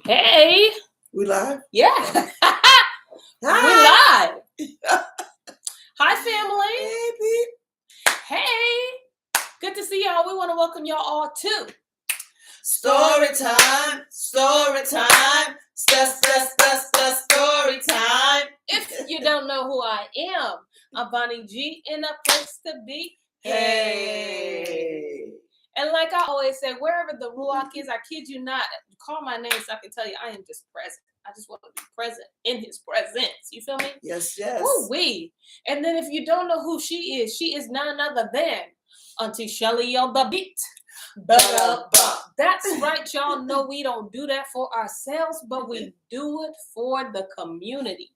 Hey. We live? Yeah. We Hi. live. Hi, family. Hey, Hey. Good to see y'all. We want to welcome y'all all to Story time. Story time. Story time. If you don't know who I am, I'm Bonnie G in a place to be. Hey. And like I always say, wherever the Ruach is, I kid you not, call my name so I can tell you I am just present. I just want to be present in his presence. You feel me? Yes. Woo-wee. And then if you don't know who she is none other than Auntie Shelly on the beat. That's right, y'all know we don't do that for ourselves, but we do it for the community.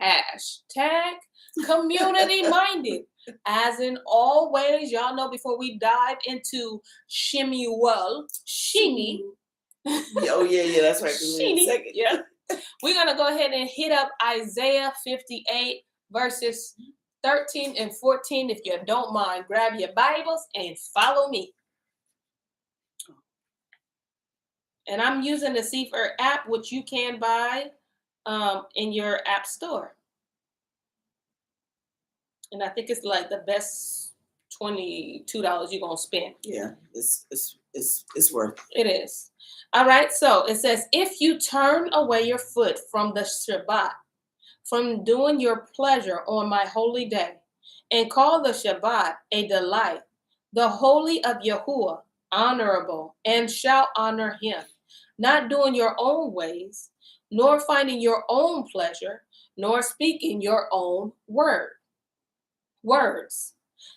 Hashtag community minded. As in always, y'all know before we dive into Shemu'el, Sheniy. Oh, yeah, that's right. Sheniy, yeah. We're going to go ahead and hit up Isaiah 58 verses 13 and 14. If you don't mind, grab your Bibles and follow me. And I'm using the St0ryTim3 app, which you can buy in your app store. And I think it's like the best $22 you're going to spend. Yeah, it's worth it. It is. All right, so it says, if you turn away your foot from the Shabbat, from doing your pleasure on my holy day, and call the Shabbat a delight, the holy of Yahuwah, honorable, and shall honor him, not doing your own ways, nor finding your own pleasure, nor speaking your own words.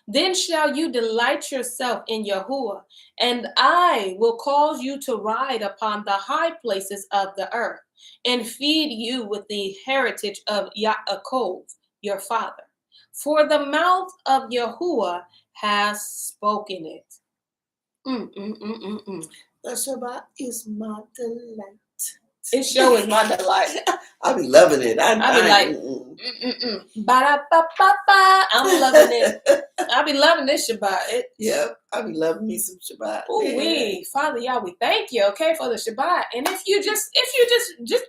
Then shall you delight yourself in Yahuwah, and I will cause you to ride upon the high places of the earth, and feed you with the heritage of Yaakov, your father. For the mouth of Yahuwah has spoken it. The Shabbat is my delight. It sure is my delight. I be loving it. I be like, ba-da-ba-ba-ba. I'm loving it. I be loving this Shabbat. Yep, I be loving me some Shabbat. Ooh-wee. Father, y'all, we thank you, okay, for the Shabbat. And if you just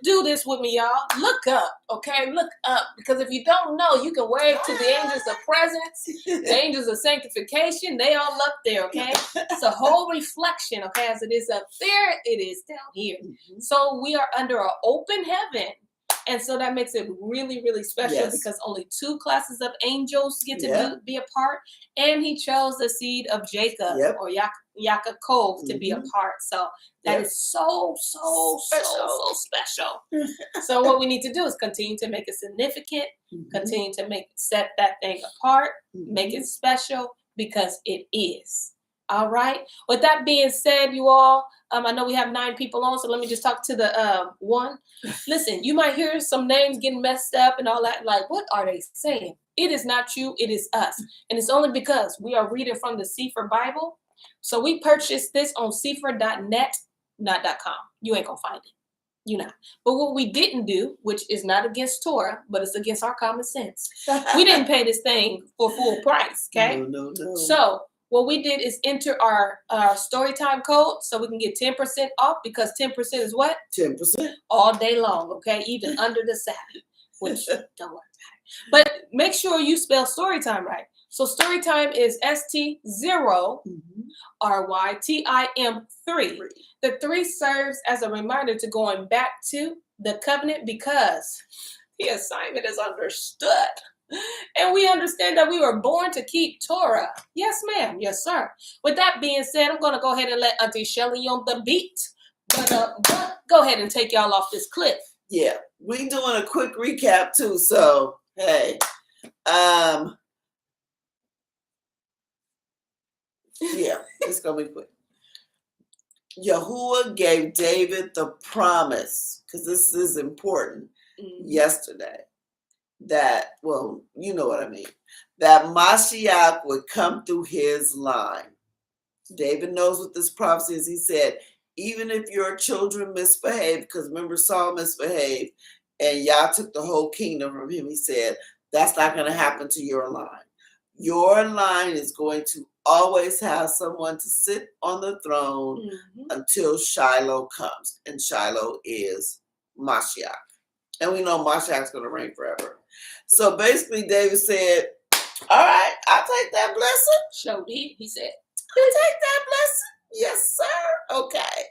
do this with me, y'all, look up, okay? Look up. Because if you don't know, you can wave to the angels of presence, the angels of sanctification. They all up there, okay? It's a whole reflection, okay? As it is up there, it is down here. Mm-hmm. So we are under an open heaven. And so that makes it really, really special because only 2 classes of angels get to be a part. And he chose the seed of Jacob or Yaakov to be a part. So that is so special. So what we need to do is continue to make it significant, continue to set that thing apart, make it special because it is. All right. With that being said, you all, I know we have 9 people on, so let me just talk to the one. Listen, you might hear some names getting messed up and all that. Like, what are they saying? It is not you. It is us. And it's only because we are reading from the St0ryTim3 Bible. So we purchased this on St0ryTim3.net, not .com. You ain't going to find it. You know. But what we didn't do, which is not against Torah, but it's against our common sense. We didn't pay this thing for full price, okay? No. So what we did is enter our story time code so we can get 10% off because 10% is what? 10%. All day long, okay? Even under the Sabbath, which don't worry about it. But make sure you spell story time right. So story time is ST0RYTIM3. The 3 serves as a reminder to going back to the covenant because the assignment is understood. And we understand that we were born to keep Torah. Yes, ma'am. Yes, sir. With that being said, I'm going to go ahead and let Auntie Shelly on the beat. But go ahead and take y'all off this cliff. Yeah, we doing a quick recap too. So, hey, yeah, it's going to be quick. Yahuwah gave David the promise, because this is important, yesterday. That, well, you know what I mean, that Mashiach would come through his line. David knows what this prophecy is. He said, even if your children misbehave, because remember Saul misbehaved and Yah took the whole kingdom from him, he said, that's not going to happen to your line. Your line is going to always have someone to sit on the throne until Shiloh comes. And Shiloh is Mashiach. And we know Mashiach's going to reign forever. So basically, David said, all right, I'll take that blessing. Showed he said. I'll take that blessing. Yes, sir. Okay.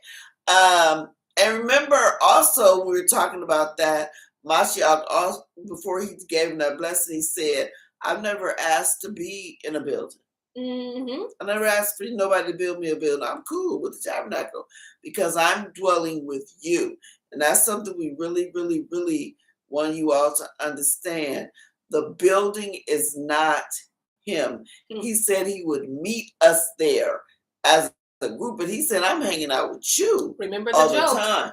And remember also, we were talking about that Mashiach, also, before he gave him that blessing, he said, I've never asked to be in a building. I never asked for nobody to build me a building. I'm cool with the tabernacle because I'm dwelling with you. And that's something we really, really, really want you all to understand. The building is not him. He said he would meet us there as a group, but he said, I'm hanging out with you. Remember all the the time.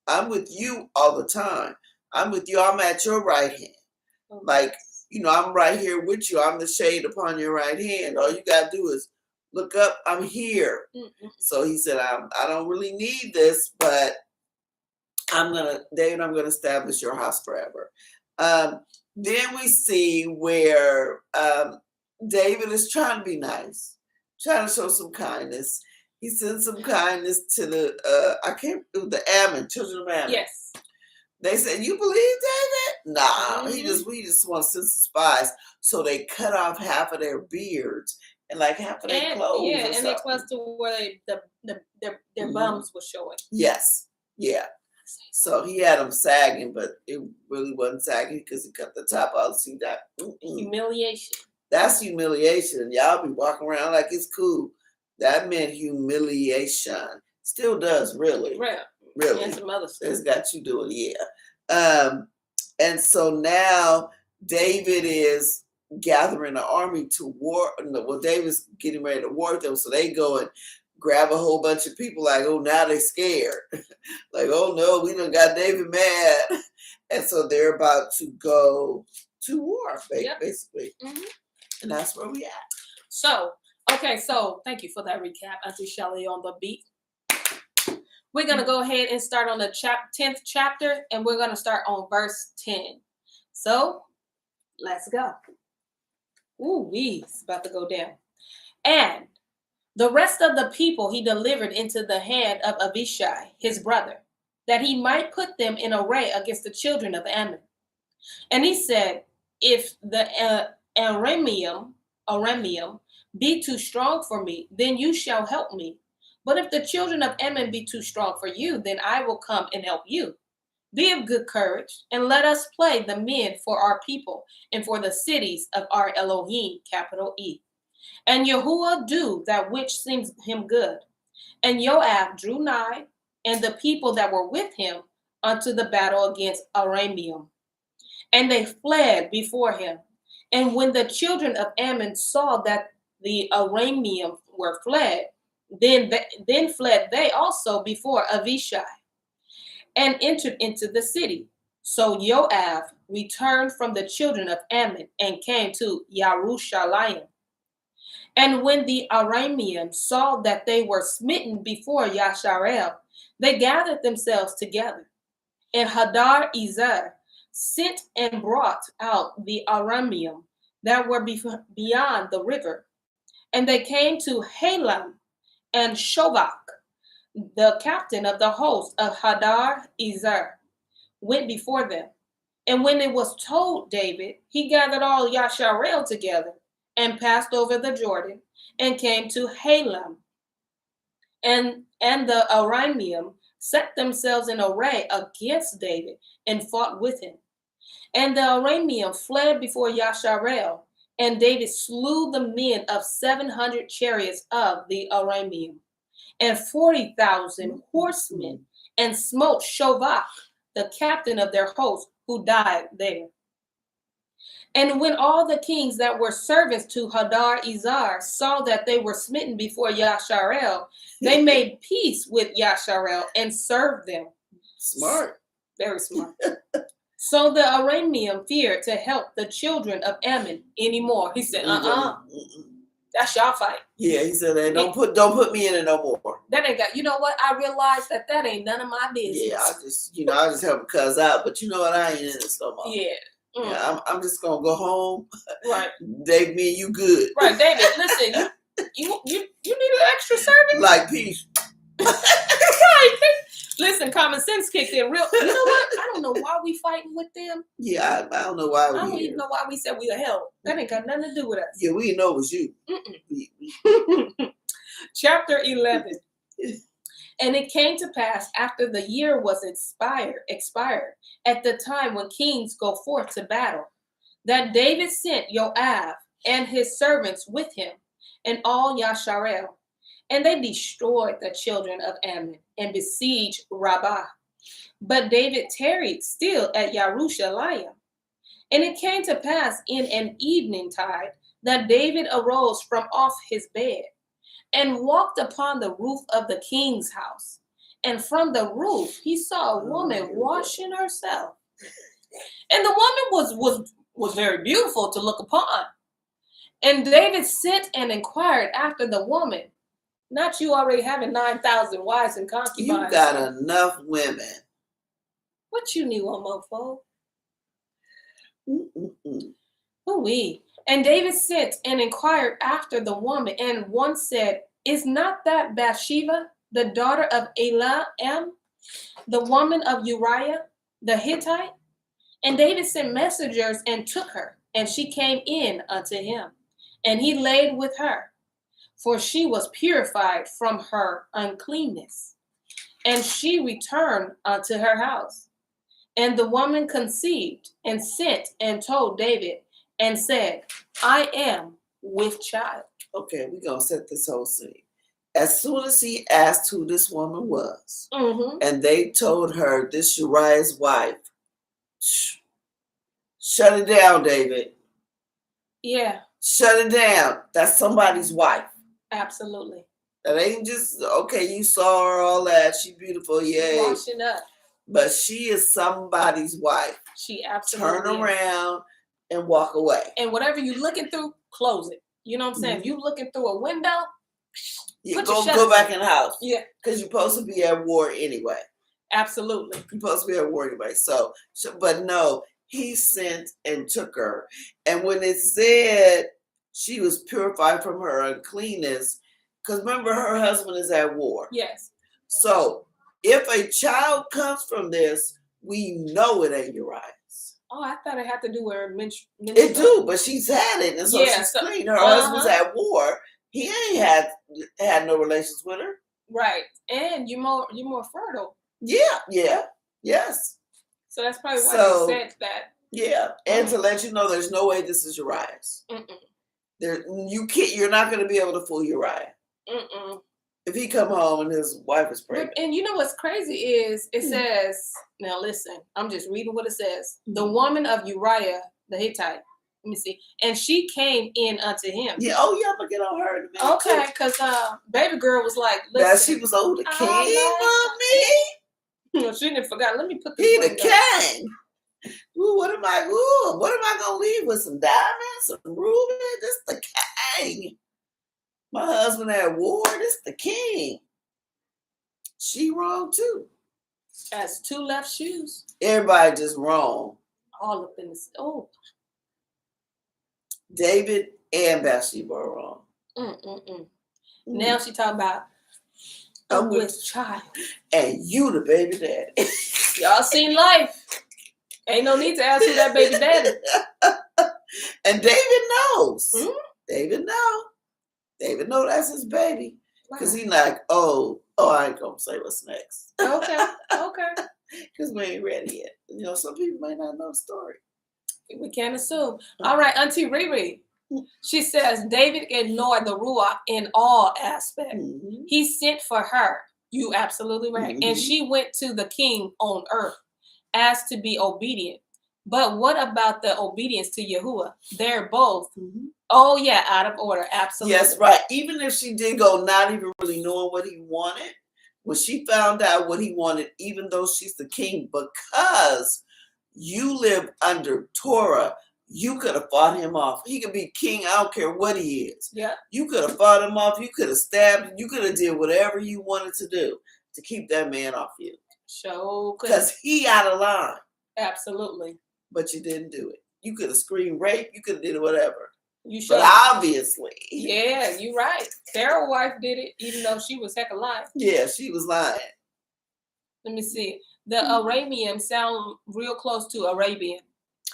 I'm with you all the time. I'm with you. I'm at your right hand. Like, you know, I'm right here with you. I'm the shade upon your right hand. All you got to do is look up. I'm here. So he said, I don't really need this, but David, I'm going to establish your house forever. Then we see where David is trying to be nice, trying to show some kindness. He sends some kindness to the Ammon, children of Ammon. Yes. They said, you believe David? Nah, we just want to send some spies. So they cut off half of their beards and like half of their clothes. Yeah, and they close to where their bums were showing. Yes. Yeah. So he had them sagging, but it really wasn't sagging because he cut the top off. See that? Humiliation. That's humiliation. Y'all be walking around like it's cool. That meant humiliation. Still does, really. Right. Really. And some other stuff. It's got you doing, yeah. And so now David is gathering an army to war. Well, David's getting ready to war with them. So they go and grab a whole bunch of people like, oh, now they scared. Like, oh, no, we done got David mad. And so they're about to go to war, basically. And that's where we at. So, okay, so thank you for that recap, Auntie Shelley on the beat. We're going to go ahead and start on the 10th chapter, and we're going to start on verse 10. So, let's go. Ooh, it's about to go down. And the rest of the people he delivered into the hand of Abishai, his brother, that he might put them in array against the children of Ammon. And he said, if the Arameum be too strong for me, then you shall help me. But if the children of Ammon be too strong for you, then I will come and help you. Be of good courage, and let us play the men for our people and for the cities of our Elohim, capital E. And Yahuwah do that which seems him good. And Joab drew nigh, and the people that were with him, unto the battle against Arameum. And they fled before him. And when the children of Ammon saw that the Arameum were fled, then fled they also before Abishai, and entered into the city. So Joab returned from the children of Ammon and came to Yerushalayim. And when the Arameans saw that they were smitten before Yasharel, they gathered themselves together. And Hadar Ezer sent and brought out the Arameum that were beyond the river. And they came to Halam, and Shobach, the captain of the host of Hadar Ezer, went before them. And when it was told David, he gathered all Yasharel together and passed over the Jordan and came to Halam. And the Arameum set themselves in array against David and fought with him. And the Arameum fled before Yasharel, and David slew the men of 700 chariots of the Arameum, and 40,000 horsemen, and smote Shobach, the captain of their host, who died there. And when all the kings that were servants to Hadar Ezer saw that they were smitten before Yasharel, they made peace with Yasharel and served them. Smart. Very smart. So the Arameum feared to help the children of Ammon anymore. He said, that's y'all fight. Yeah, he said, hey, don't put me in it no more. That ain't got, you know what? I realized that ain't none of my business. Yeah, I just help a cuz out, but you know what? I ain't in this no more. Yeah. Yeah, I'm just gonna go home. Right. David, me and you good. Right, David. Listen, you need an extra serving. Like peace. Right. Listen, common sense kicked in real. You know what? I don't know why we fighting with them. Yeah, I don't know why we. I don't even know why we said we were hell. That ain't got nothing to do with us. Yeah, we didn't know it was you. Chapter 11. And it came to pass after the year was expired, at the time when kings go forth to battle, that David sent Joab and his servants with him, and all Yasharel, and they destroyed the children of Ammon and besieged Rabbah. But David tarried still at Jerusalem. And it came to pass in an evening tide that David arose from off his bed and walked upon the roof of the king's house. And from the roof he saw a woman washing herself. And the woman was very beautiful to look upon. And David sent and inquired after the woman. Not you already having 9,000 wives and concubines. You got enough women. What you knew on mofo? Ooh-wee. And David sent and inquired after the woman, and one said, is not that Bathsheba, the daughter of Eliam, the woman of Uriah, the Hittite? And David sent messengers and took her, and she came in unto him, and he laid with her, for she was purified from her uncleanness. And she returned unto her house. And the woman conceived and sent and told David and said, I am with child. Okay, we're going to set this whole scene. As soon as he asked who this woman was, and they told her this Uriah's wife, shut it down, David. Yeah. Shut it down. That's somebody's wife. Absolutely. That ain't just, okay, you saw her, all that. She beautiful, yay. Washing up. But she is somebody's wife. She absolutely Turn around and walk away. And whatever you're looking through, close it. You know what I'm saying? If you're looking through a window, go back in the house. Yeah. Because you're supposed to be at war anyway. Absolutely. You're supposed to be at war anyway. So, but no, he sent and took her. And when it said she was purified from her uncleanness, because remember, her husband is at war. Yes. So if a child comes from this, we know it ain't Uriah's. Oh, I thought it had to do with her menstrual. It do, but she's had it, and so she's clean. Her husband's at war. He ain't had no relations with her. Right, and you're more fertile. Yeah, yes. So that's probably why they said that. Yeah, and to let you know, there's no way this is Uriah's. You're not going to be able to fool Uriah. If he come home and his wife is pregnant. And you know what's crazy is it says, now listen, I'm just reading what it says. The woman of Uriah, the Hittite. Let me see. And she came in unto him. Yeah, I'm going to get on her in a minute. Okay, because baby girl was like, listen. That she was the king, mommy. She didn't forgot. Let me put this. He the king. Ooh, what am I going to leave with? Some diamonds, some rubies? This the king. My husband at war. This the king. She wrong too. Has two left shoes. Everybody just wrong. All up in this. Oh. David and Bathsheba are wrong. Now she talking about I'm with child. And you the baby daddy. Y'all seen life. Ain't no need to ask who that baby daddy. And David knows. David know that's his baby. Because he like, oh, I ain't going to say what's next. Okay. Because we ain't ready yet. You know, some people might not know the story. We can't assume. All right, Auntie Riri. She says, David ignored the Ruach in all aspects. He sent for her. You absolutely right. And she went to the king on earth, asked to be obedient. But what about the obedience to Yahuwah? They're both, out of order. Absolutely. Yes, right. Even if she did go not even really knowing what he wanted, when she found out what he wanted, even though she's the king, because you live under Torah, you could have fought him off. He could be king. I don't care what he is. Yeah. You could have fought him off. You could have stabbed him. You could have did whatever you wanted to do to keep that man off you. Sure. Because he out of line. Absolutely. But you didn't do it. You could have screamed rape. You could have did whatever. You should. But obviously. Yeah, you're right. Pharaoh's wife did it, even though she was heck of lying. Yeah, she was lying. Let me see. The Arabian sound real close to Arabian.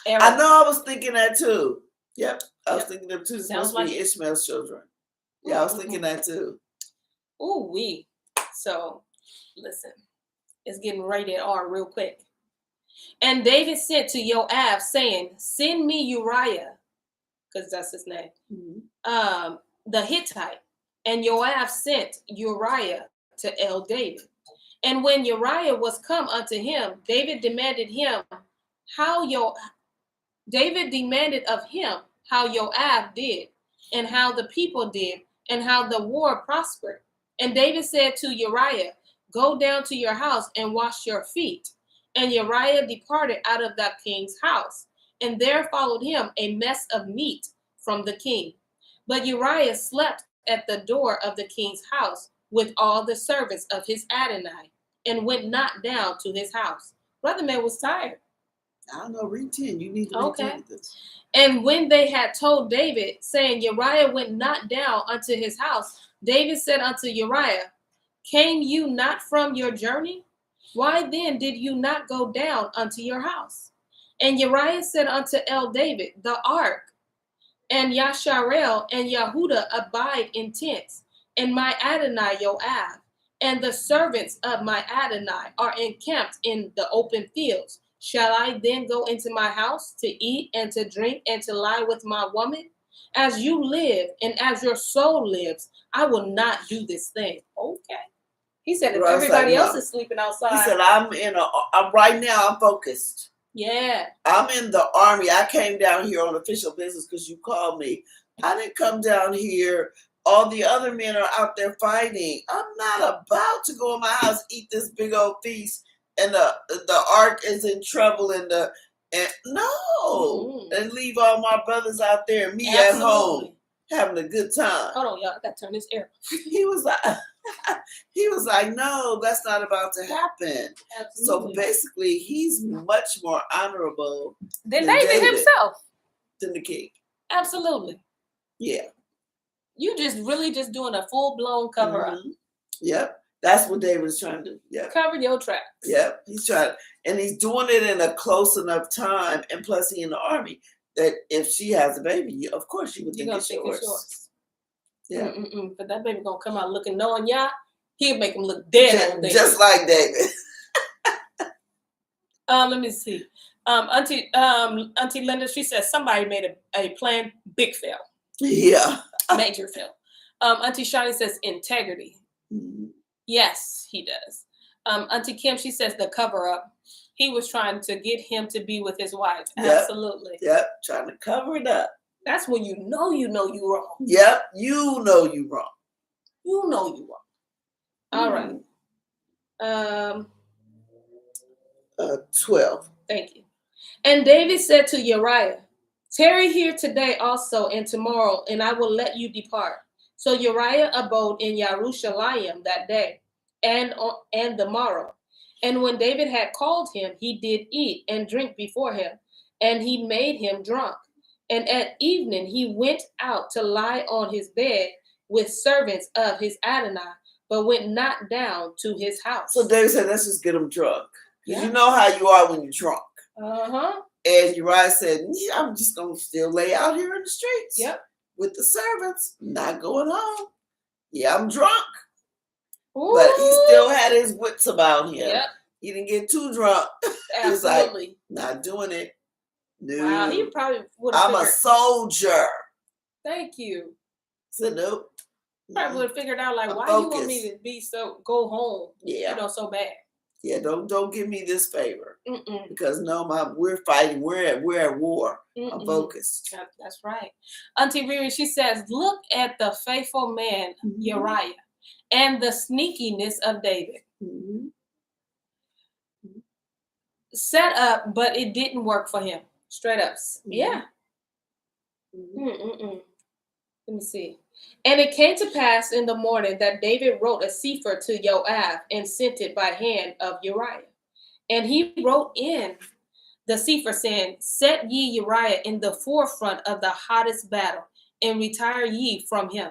Arab. I know. I was thinking that too. Yep, I was thinking them too. Sounds Supposed like to be Ishmael's children. Yeah, I was thinking that too. Ooh wee. So, listen, it's getting rated R real quick. And David sent to Joab, saying, "Send me Uriah," because that's his name. The Hittite. And Joab sent Uriah to David. And when Uriah was come unto him, David demanded of him how Joab did, and how the people did, and how the war prospered. And David said to Uriah, "Go down to your house and wash your feet." And Uriah departed out of the king's house, and there followed him a mess of meat from the king. But Uriah slept at the door of the king's house with all the servants of his Adonai, and went not down to his house. Brother man was tired. I don't know, read 10. You need to read this. And when they had told David, saying, Uriah went not down unto his house, David said unto Uriah, "Came you not from your journey? Why then did you not go down unto your house?" And Uriah said unto David, "The ark and Yasharel and Yehuda abide in tents, and my Adonai Joab and the servants of my Adonai are encamped in the open fields. Shall I then go into my house to eat and to drink and to lie with my woman? As you live and as your soul lives, I will not do this thing." Okay. He said, if everybody else is sleeping outside. He said, right now I'm focused. Yeah. I'm in the army. I came down here on official business because you called me. I didn't come down here. All the other men are out there fighting. I'm not about to go in my house, eat this big old feast, and the ark is in trouble, and leave all my brothers out there and me at home having a good time. Hold on, y'all. I gotta turn this air. He was like, no, that's not about to happen. Absolutely. So basically, he's much more honorable than David himself, than the king. Absolutely. Yeah. You really just doing a full-blown cover-up. Yep. That's what David is trying to do. Yep. Cover your tracks. Yep. He's trying, and he's doing it in a close enough time, and plus he's in the army, that if she has a baby, of course you would think it's yours. Yeah. But that baby gonna come out looking, knowing y'all, he'll make him look dead on David. Just like David. Let me see. Auntie Linda, she says somebody made a plan, big fail. Yeah. Major fail. Auntie Sheniy says integrity. Yes, he does. Auntie Kim, she says the cover up. He was trying to get him to be with his wife. Yep. Absolutely. Yep. Trying to cover it up. That's when you know you wrong. Yep. You know you wrong. You know you wrong. All right. 12. Thank you. And David said to Uriah, "Tarry here today also and tomorrow, and I will let you depart." So Uriah abode in Jerusalem that day and the morrow. And when David had called him, he did eat and drink before him, and he made him drunk. And at evening he went out to lie on his bed with servants of his Adonai, but went not down to his house. So David said, let's just get him drunk. Because you know how you are when you're drunk. And Uriah said, I'm just going to still lay out here in the streets. Yep. With the servants, not going home. Yeah, I'm drunk. Ooh. But he still had his wits about him. Yep. He didn't get too drunk. He was like, not doing it. No. Wow, he probably would have a soldier. Thank you. Said nope. Probably would have figured out, like, why you want me to go home? Yeah. So bad. Yeah, don't give me this favor. Because we're fighting. We're at war. I'm focused. That's right. Auntie Riri, she says, look at the faithful man, Uriah, and the sneakiness of David. Set up, but it didn't work for him. Straight up. Yeah. Let me see. And it came to pass in the morning that David wrote a sefer to Joab and sent it by hand of Uriah. And he wrote in the Sefer, saying, set ye Uriah in the forefront of the hottest battle, and retire ye from him,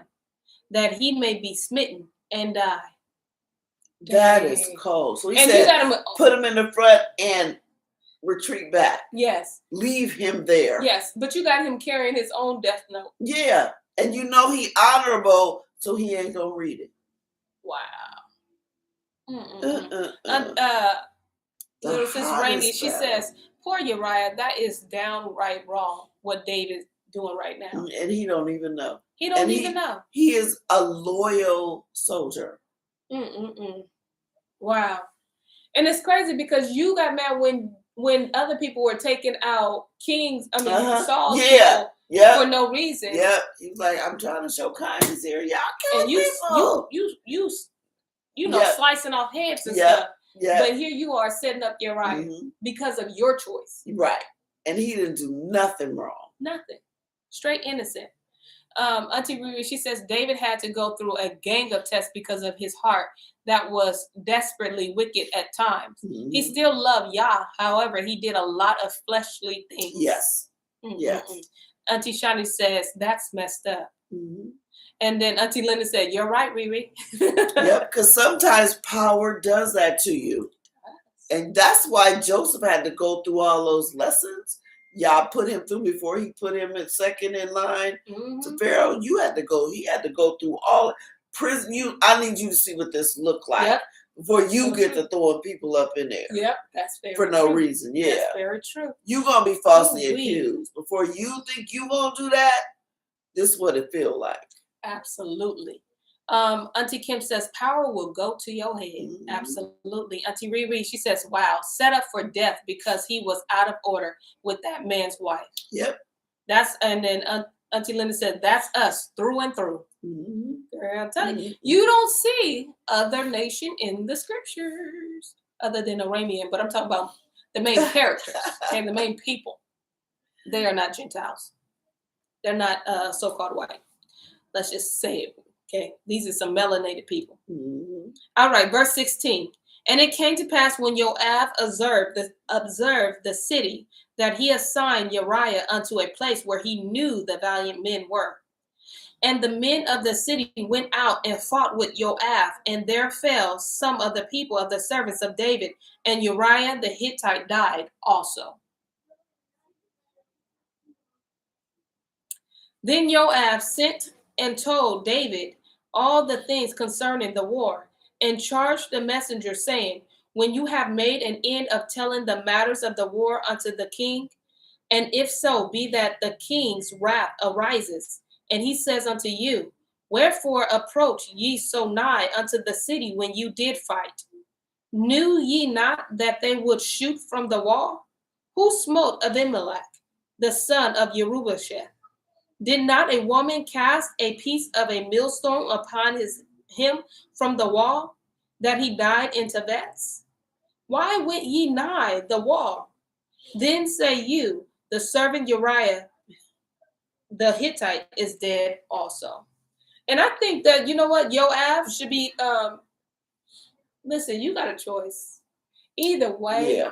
that he may be smitten and die. That is cold. So he And said, you got him, put him in the front and retreat back. yes. Leave him there. Yes, but you got him carrying his own death note. Yeah. And you know he honorable, so he ain't gonna read it. Wow. The Little Sis hottest Rainey, she battle. says, poor Uriah, that is downright wrong, what David's doing right now. And he don't even know. He don't even know. He is a loyal soldier. Wow. And it's crazy because you got mad when other people were taking out kings, Saul's people for no reason. Yeah. He was like, I'm trying to show kindness here. Y'all kill people. You know, slicing off heads and stuff. Yeah. But here you are setting up Uriah because of your choice. Right. And he didn't do nothing wrong. Nothing. Straight innocent. Auntie Riri, she says David had to go through a gang of tests because of his heart that was desperately wicked at times. He still loved Yah. However, he did a lot of fleshly things. Yes. Yes. Auntie Sheniy says that's messed up. And then Auntie Linda said, you're right, Riri. Yep, because sometimes power does that to you. And that's why Joseph had to go through all those lessons. Y'all put him through before he put him in second in line to Pharaoh. He had to go through all prison. I need you to see what this looked like before you get to throwing people up in there. Yep, that's very for no reason. Yeah, that's very true. You're gonna be falsely accused before you think you gonna do that. This is what it feel like. Absolutely. Auntie Kim says power will go to your head. Absolutely. Auntie Riri, she says, wow, set up for death because he was out of order with that man's wife. Yep. And then Auntie Linda said, that's us through and through. Girl, I'm telling you, you don't see other nation in the scriptures other than Aramean, but I'm talking about the main characters and the main people. They are not Gentiles. They're not so-called white. Let's just say it. Okay, these are some melanated people. All right, verse 16. And it came to pass when Joab observed the city that he assigned Uriah unto a place where he knew the valiant men were. And the men of the city went out and fought with Joab, and there fell some of the people of the servants of David, and Uriah the Hittite died also. Then Joab sent and told David all the things concerning the war, and charged the messenger, saying, when you have made an end of telling the matters of the war unto the king, and if so be that the king's wrath arises, and he says unto you, wherefore approach ye so nigh unto the city when you did fight? Knew ye not that they would shoot from the wall? Who smote Abimelech, the son of Jerubbesheth? Did not a woman cast a piece of a millstone upon him from the wall, that he died in Tebets? Why went ye nigh the wall? Then say you, the servant Uriah the Hittite is dead also. And I think that, you know what, Joab should be, listen, you got a choice. Either way,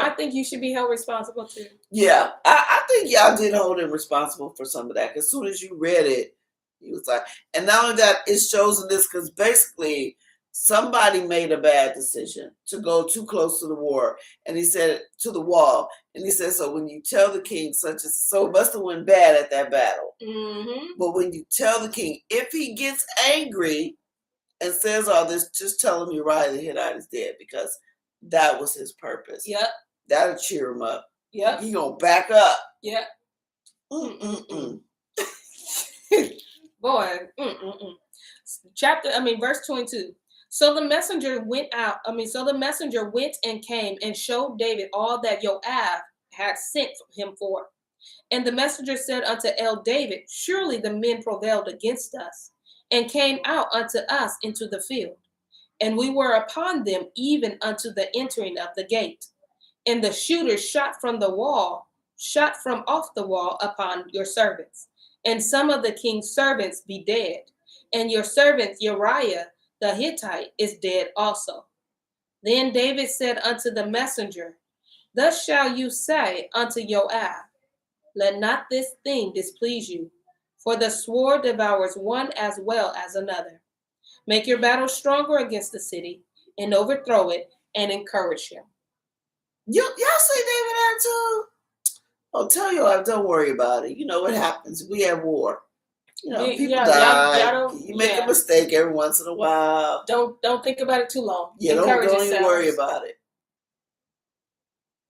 I think you should be held responsible too. Yeah, I think y'all did hold him responsible for some of that. As soon as you read it, he was like, and not only that, it shows in this because basically somebody made a bad decision to go too close to the war, and he said to the wall, and he said, so when you tell the king such as so, it must have went bad at that battle. But when you tell the king, if he gets angry and says all this, just tell him Uriah the Hittite is dead, because that was his purpose. Yep. That'll cheer him up. Yep. He gonna back up. Yep. Boy. Verse 22. So the messenger went and came and showed David all that Joab had sent him for. And the messenger said unto David, surely the men prevailed against us, and came out unto us into the field. And we were upon them even unto the entering of the gate. And the shooters shot from off the wall upon your servants. And some of the king's servants be dead. And your servant Uriah the Hittite is dead also. Then David said unto the messenger, Thus shall you say unto Joab, let not this thing displease you, for the sword devours one as well as another. Make your battle stronger against the city, and overthrow it, and encourage him. Y'all say David that too? Oh, tell you, don't worry about it. You know what happens? We have war. You know, people die. You make a mistake every once in a while. Don't think about it too long. Yeah, don't even worry about it.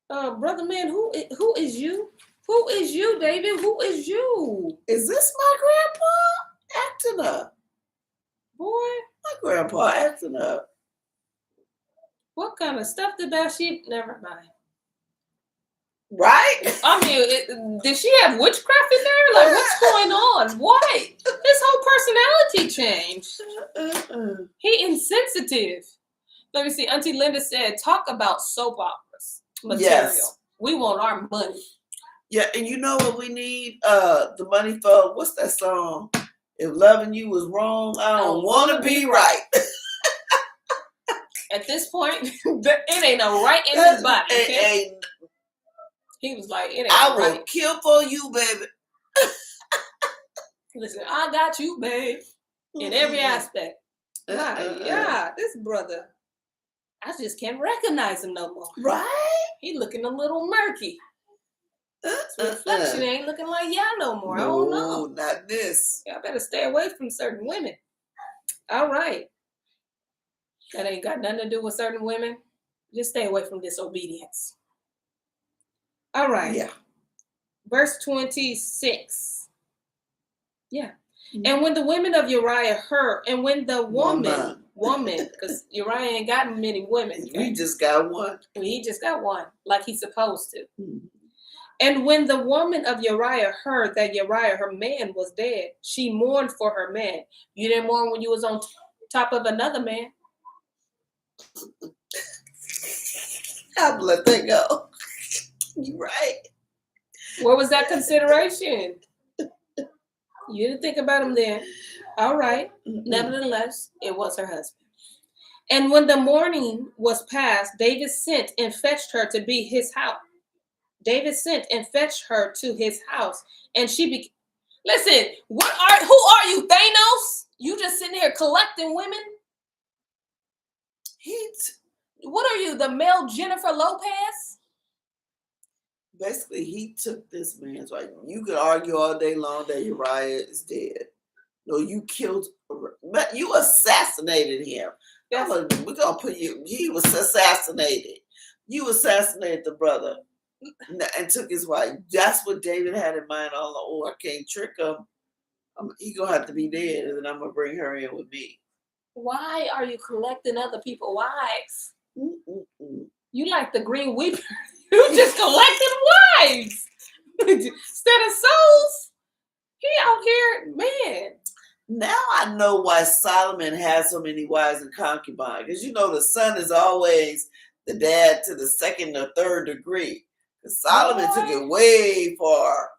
Brother man, who is you? Who is you, David? Who is you? Is this my grandpa acting up? Boy, my grandpa acting up. What kind of stuff did Bathsheba? Never mind. Right? I mean, did she have witchcraft in there? Like, what's going on? Why? His whole personality changed. He insensitive. Let me see. Auntie Linda said, talk about soap operas material. Yes. We want our money. Yeah, and you know what we need? The money for, what's that song? If loving you was wrong, I don't want to be right. At this point, it ain't no right in his body. Okay? He was like, it ain't I will right. Kill for you, baby. Listen, I got you, babe. In every aspect. Yeah, this brother, I just can't recognize him no more. Right? He looking a little murky. His reflection ain't looking like y'all no more. I don't know. Not this. Y'all better stay away from certain women. All right. That ain't got nothing to do with certain women. Just stay away from disobedience. All right. Yeah. Verse 26. Yeah. Mm-hmm. And when the women of Uriah heard, and when the woman, because Uriah ain't got many women. Okay? He just got one. He just got one, like he's supposed to. Mm-hmm. And when the woman of Uriah heard that Uriah, her man, was dead, she mourned for her man. You didn't mourn when you was on top of another man. I'll let that go. You're right. Where was that consideration? You didn't think about him then. All right. Mm-hmm. Nevertheless, it was her husband. And when the morning was past, David sent and fetched her to be his house. David sent and fetched her to his house, and she Listen, who are you, Thanos? You just sitting here collecting women? What are you, the male Jennifer Lopez? Basically, he took this man's wife. You could argue all day long that Uriah is dead. No, you killed, but you assassinated him. Yes. We're gonna put you. He was assassinated. You assassinated the brother and took his wife. That's what David had in mind all along. I can't trick him. He gonna have to be dead, and then I'm gonna bring her in with me. Why are you collecting other people's wives? You like the Green Reaper. You just collecting wives instead of souls. He out here, man. Now I know why Solomon has so many wives and concubines. Because you know the son is always the dad to the second or third degree. Because Solomon took it way far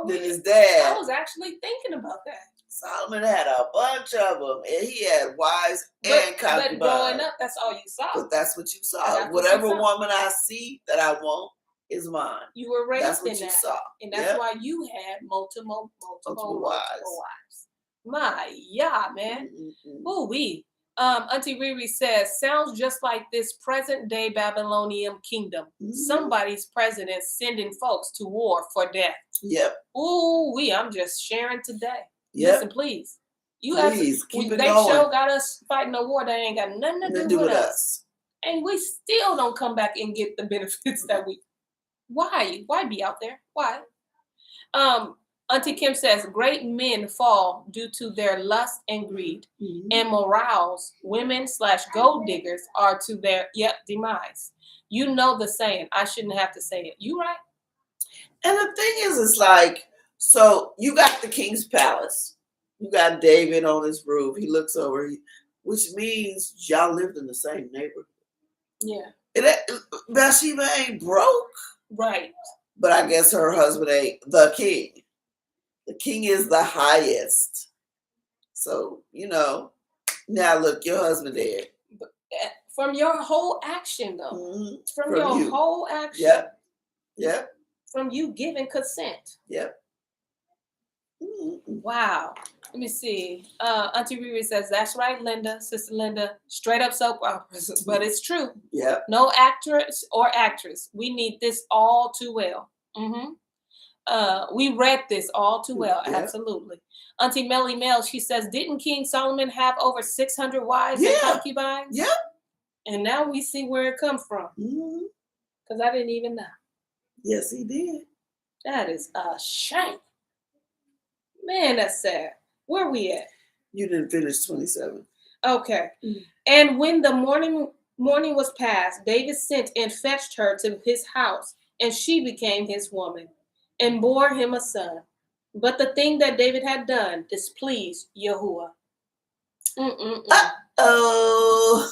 than his dad. I was actually thinking about that. Solomon had a bunch of them, and he had wives and concubines. But growing up, that's all you saw. But that's what you saw. Whatever woman I see that I want is mine. You were raised that's what in you that. Saw. And that's why you had multiple wives. Yeah, man. Ooh, wee. Auntie Riri says, sounds just like this present day Babylonian kingdom. Mm-hmm. Somebody's president sending folks to war for death. Yep. Ooh, wee. I'm just sharing today. Yep. Listen, please. Keep it they going. sure got us fighting a war that ain't got nothing to do with us. And we still don't come back and get the benefits that we. Why? Why be out there? Why? Auntie Kim says, great men fall due to their lust and greed. Mm-hmm. And morals, women/gold diggers are to their demise. You know the saying. I shouldn't have to say it. You right? And the thing is, it's like, so you got the king's palace. You got David on his roof. He looks over, which means y'all lived in the same neighborhood. Yeah. Bathsheba ain't broke. Right. But I guess her husband ain't the king. The king is the highest. So, now look, your husband dead. From your whole action, though. Mm-hmm. From your you. whole action. Yep. Yep. From you giving consent. Yep. Mm-hmm. Wow. Let me see. Auntie Riri says, that's right, Linda, Sister Linda. Straight up soap operas, but it's true. Yep. No actress or actress. We need this all too well. Mm-hmm. We read this all too well. Yep. Absolutely. Auntie Melly Mel, she says, didn't King Solomon have over 600 wives and concubines? Yep. And now we see where it comes from. Because I didn't even know. Yes, he did. That is a shame. Man, that's sad. Where we at? You didn't finish 27. Okay. And when the morning was past, David sent and fetched her to his house, and she became his woman, and bore him a son. But the thing that David had done displeased Yahuwah. Oh.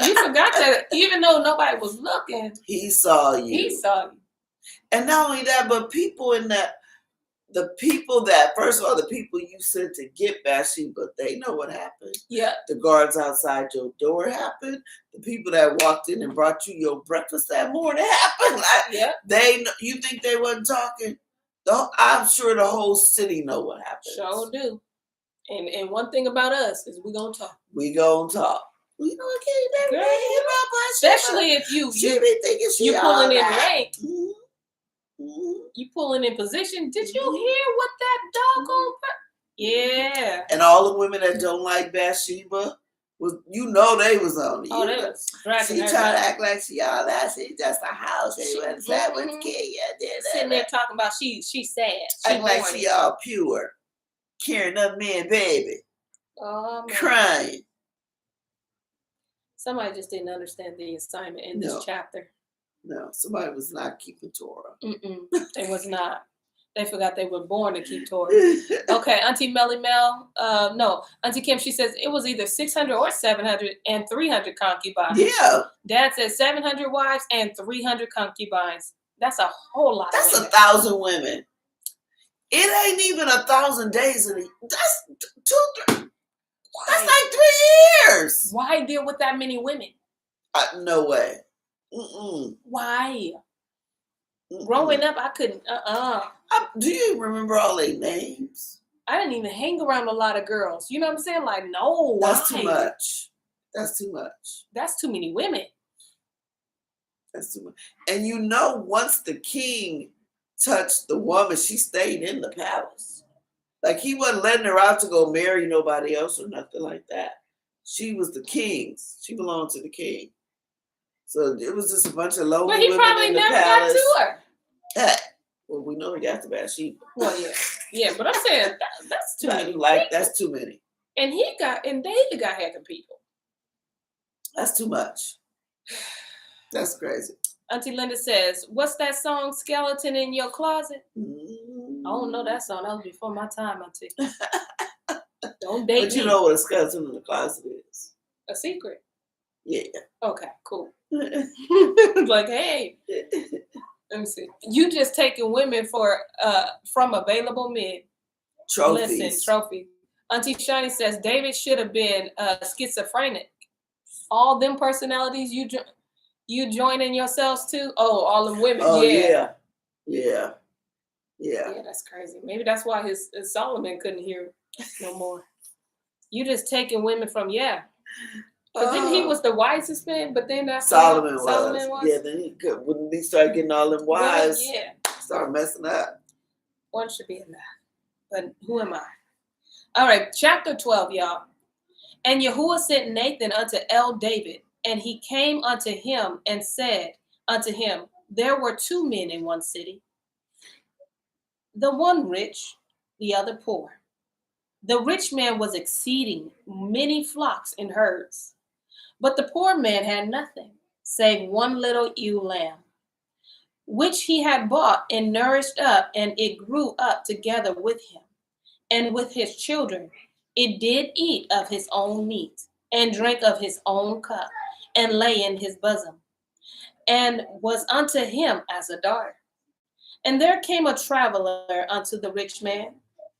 You forgot that even though nobody was looking, he saw you. He saw you. And not only that, but people in that, the people that, first of all, the people you sent to get Bathsheba, they know what happened. Yeah. The guards outside your door happened. The people that walked in and brought you your breakfast that morning happened. Yeah. They, you think they wasn't talking? I'm sure the whole city know what happened. Sure do. And one thing about us is we gonna talk. We gonna talk. You know, I can't never think about especially if you be thinking you pulling in rank. Mm-hmm. You pulling in position. Did you hear what that doggone? Yeah. And all the women that don't like Bathsheba was, you know, they was on you. Oh, they was dragging she trying to act like she all that. She just a house. She wasn't sad with kid. Sitting there talking about she sad. Act like she all pure, carrying up man, baby. Oh, man. Crying. Somebody just didn't understand the assignment in this chapter. No, somebody was not keeping Torah. They was not. They forgot they were born to keep Torah. Okay, Auntie Melly Mel. No, Auntie Kim, she says it was either 600 or 700 and 300 concubines. Yeah. Dad said 700 wives and 300 concubines. That's a whole lot. That's 1,000 women. It ain't even 1,000 days in a. That's 2, 3. Why? That's like 3 years. Why deal with that many women? No way. Why? Growing up, I couldn't. Do you remember all their names? I didn't even hang around a lot of girls. You know what I'm saying? Like, no. That's too much. That's too much. That's too many women. That's too much. And you know, once the king touched the woman, she stayed in the palace. Like, he wasn't letting her out to go marry nobody else or nothing like that. She was the king's. She belonged to the king. So it was just a bunch of lonely women in the palace. But he probably never got to her. Well, we know he got to Bathsheba. Well, yeah. Yeah, but I'm saying that's too many. That's too many. And David got heckin' people. That's too much. That's crazy. Auntie Linda says, what's that song, Skeleton in Your Closet? I don't know that song. That was before my time, Auntie. Don't date me. But you know what a skeleton in the closet is. A secret? Yeah. Okay, cool. Like, hey. Let me see. You just taking women from available men. Trophies. Listen, trophy. Auntie Sheniy says, David should have been schizophrenic. All them personalities you joining yourselves to? Oh, all them women. Oh, yeah. Yeah. Yeah, that's crazy. Maybe that's why his Solomon couldn't hear no more. You just taking women from, Because then he was the wisest man, but then that's Solomon was. Yeah, then he could, when he started getting all them wives, start messing up. One should be enough. But who am I? All right, chapter 12, y'all. And Yahuwah sent Nathan unto David, and he came unto him and said unto him, there were 2 men in one city, the one rich, the other poor. The rich man was exceeding many flocks and herds, but the poor man had nothing, save one little ewe lamb, which he had bought and nourished up, and it grew up together with him, and with his children. It did eat of his own meat, and drank of his own cup, and lay in his bosom, and was unto him as a daughter. And there came a traveler unto the rich man,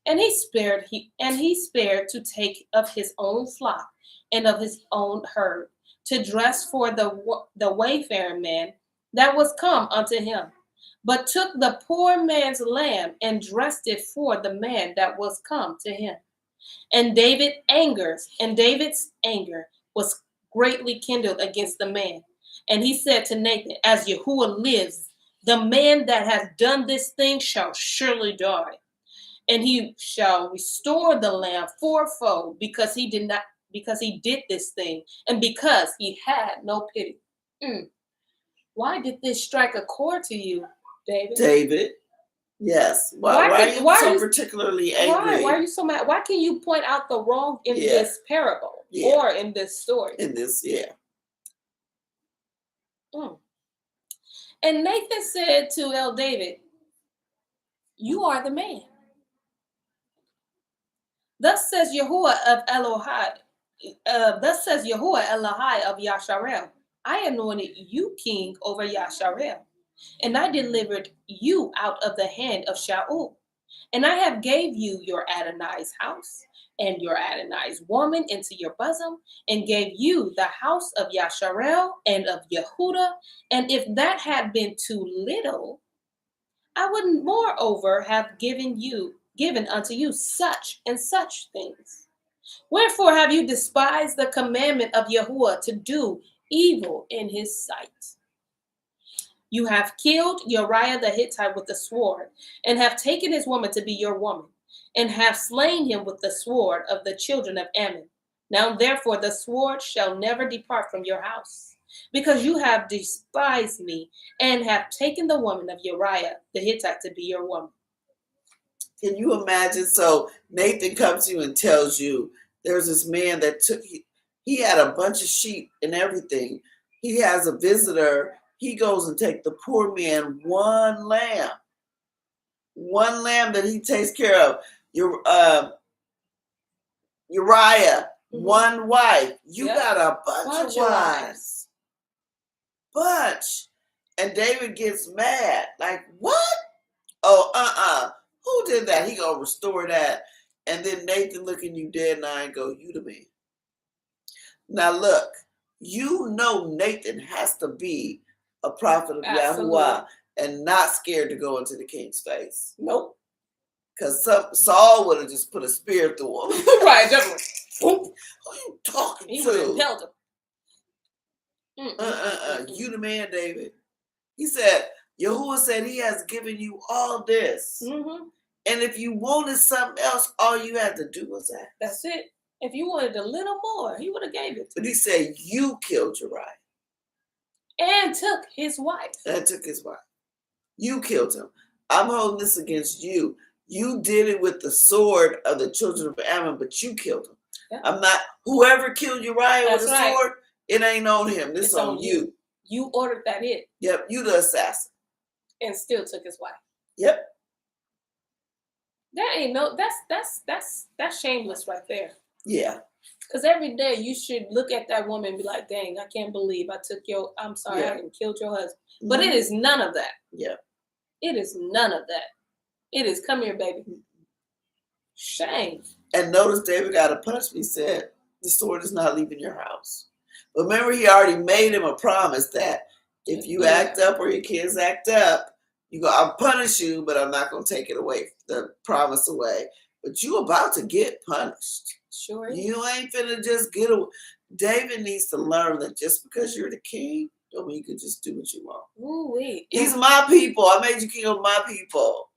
and he spared to take of his own flock and of his own herd, to dress for the wayfaring man that was come unto him, but took the poor man's lamb and dressed it for the man that was come to him. And David's anger was greatly kindled against the man. And he said to Nathan, as Yahuwah lives, the man that has done this thing shall surely die. And he shall restore the lamb fourfold because he did this thing, and because he had no pity. Why did this strike a chord to you, David? David. Yes. Why are you so particularly angry? Why are you so mad? Why can you point out the wrong in this parable or in this story? In this, And Nathan said to David, you are the man. Thus says Yahuwah Elohai of Yasharel, I anointed you king over Yasharel, and I delivered you out of the hand of Shaul. And I have gave you your Adonai's house and your Adonai's woman into your bosom, and gave you the house of Yasharel and of Yehuda. And if that had been too little, I would moreover have given unto you such and such things. Wherefore have you despised the commandment of Yahuwah to do evil in his sight? You have killed Uriah the Hittite with the sword, and have taken his woman to be your woman, and have slain him with the sword of the children of Ammon. Now therefore the sword shall never depart from your house, because you have despised me, and have taken the woman of Uriah the Hittite to be your woman. Can you imagine? So Nathan comes to you and tells you there's this man that he had a bunch of sheep and everything. He has a visitor. He goes and takes the poor man one lamb that he takes care of. Uriah, one wife. You got a bunch of wives. Bunch. And David gets mad. Like, what? Oh, who did that? He gonna restore that. And then Nathan looking you dead in the eye and go, you the man. Now look, you know Nathan has to be a prophet of Yahuwah and not scared to go into the king's face. Nope. Because Saul would have just put a spear through him. Right, definitely. Who you talking to? He would have impelled him. You the man, David. He said, Yahuwah said he has given you all this. And if you wanted something else, all you had to do was ask. That's it. If you wanted a little more, he would have gave it to But he said, you killed Uriah. And took his wife. You killed him. I'm holding this against you. You did it with the sword of the children of Ammon, but you killed him. Yeah. I'm not, whoever killed Uriah with a sword, it ain't on him. It's on you. You ordered that in. Yep, you the assassin. And still took his wife. Yep. That ain't that's shameless right there. Yeah. Because every day you should look at that woman and be like, dang, I can't believe I killed your husband. But it is none of that. Yeah. It is none of that. It is, come here, baby. Shame. And notice David got a punishment. He said, the sword is not leaving your house. But remember, he already made him a promise that if you act up or your kids act up, I'll punish you, but I'm not going to take it away, the promise away. But you about to get punished. Sure. You ain't finna just get away. David needs to learn that just because you're the king, don't mean you can just do what you want. Ooh-wee. These are my people. I made you king of my people.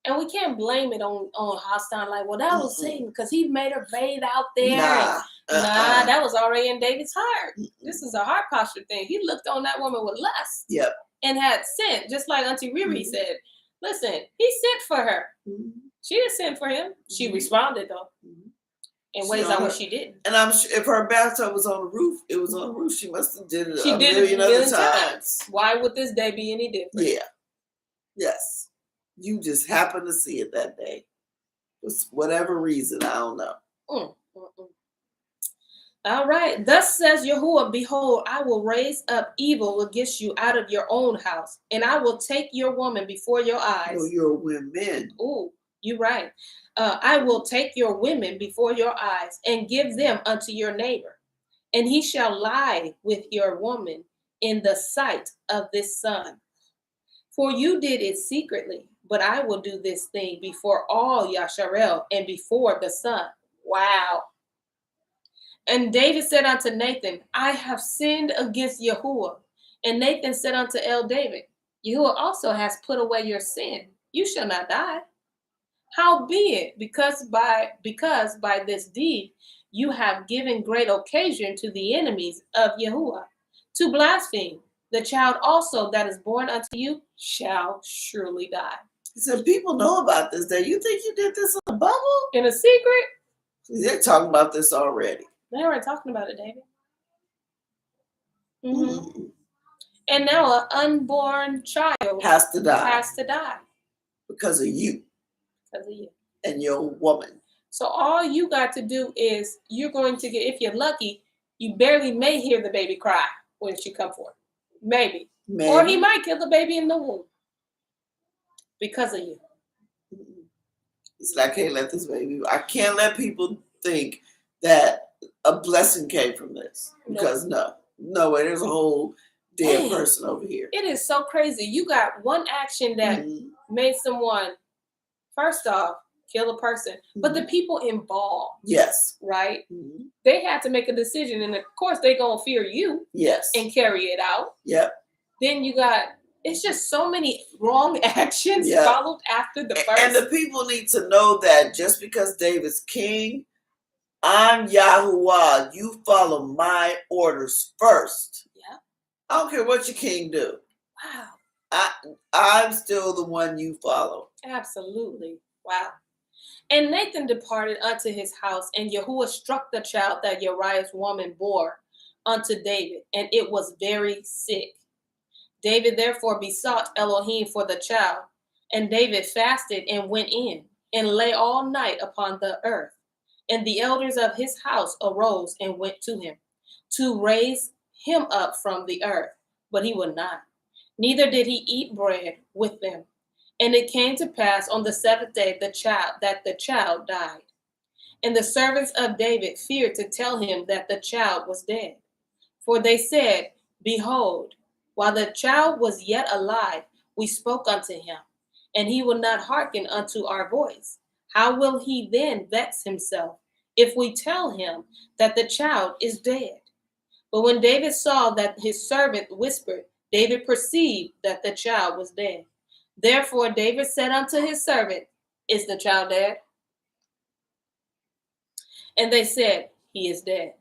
And we can't blame it on Hastan. Like, well, that was Satan because he made her bathe out there. Nah, that was already in David's heart. This is a heart posture thing. He looked on that woman with lust. Yep. And had sent, just like Auntie Riri said. Listen, he sent for her. She didn't send for him. She responded, though. In ways I wish she didn't. And I'm sure if her bathtub was on the roof, it was on the roof. She must have did it a million other times. Why would this day be any different? Yeah. Yes. You just happened to see it that day. For whatever reason, I don't know. All right. Thus says Yahuwah, behold, I will raise up evil against you out of your own house, and I will take your woman before your eyes. No, your women. Ooh, you're right. I will take your women before your eyes and give them unto your neighbor. and he shall lie with your woman in the sight of this son. For you did it secretly, but I will do this thing before all Yasharel and before the sun. Wow. And David said unto Nathan, I have sinned against Yahuwah. And Nathan said unto David, Yahuwah also has put away your sin. You shall not die. Howbeit, because by this deed you have given great occasion to the enemies of Yahuwah to blaspheme, the child also that is born unto you shall surely die. He said, people know about this. That you think you did this in a bubble? In a secret? They're talking about this already. They already talking about it, David. Mm-hmm. And now an unborn child has to die. Because of you. Because of you. And your woman. So all you got to do is you're going to get, if you're lucky, you barely may hear the baby cry when she come forth. Maybe. Or he might kill the baby in the womb. Because of you. He's like, I can't let this baby. I can't let people think that a blessing came from this. Because no way, there's a whole dead person over here. It is so crazy. You got one action that made someone, first off, kill a person, but the people involved. Yes. Right? They had to make a decision, and of course they gonna fear you. Yes. And carry it out. Yep. Then you got, it's just so many wrong actions followed after the first. And the people need to know that just because David's king, I'm Yahuwah. You follow my orders first. Yeah. I don't care what your king do. Wow. I'm still the one you follow. Absolutely. Wow. And Nathan departed unto his house, and Yahuwah struck the child that Uriah's woman bore unto David, and it was very sick. David therefore besought Elohim for the child, and David fasted and went in, and lay all night upon the earth. And the elders of his house arose and went to him, to raise him up from the earth, but he would not. Neither did he eat bread with them. And it came to pass on the seventh day that the child died. And the servants of David feared to tell him that the child was dead. For they said, Behold, while the child was yet alive, we spoke unto him, and he will not hearken unto our voice. How will he then vex himself if we tell him that the child is dead? But when David saw that his servant whispered, David perceived that the child was dead. Therefore David said unto his servant, Is the child dead? And they said, He is dead.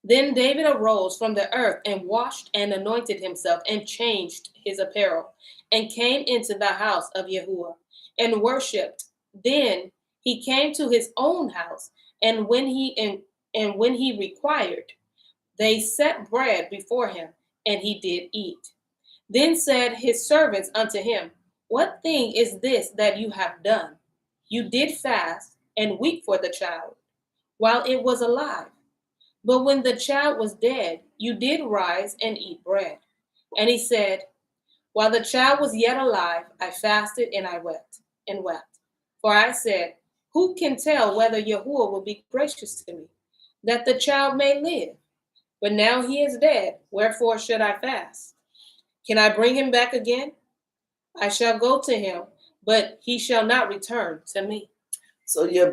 Then David arose from the earth and washed and anointed himself and changed his apparel and came into the house of Yahuwah and worshipped. Then he came to his own house, and when he required, they set bread before him, and he did eat. Then said his servants unto him, What thing is this that you have done? You did fast and weep for the child while it was alive. But when the child was dead, you did rise and eat bread. And he said, While the child was yet alive, I fasted and I wept. For I said, Who can tell whether Yahuwah will be gracious to me, that the child may live? But now he is dead, wherefore should I fast? Can I bring him back again? I shall go to him, but he shall not return to me. So yeah,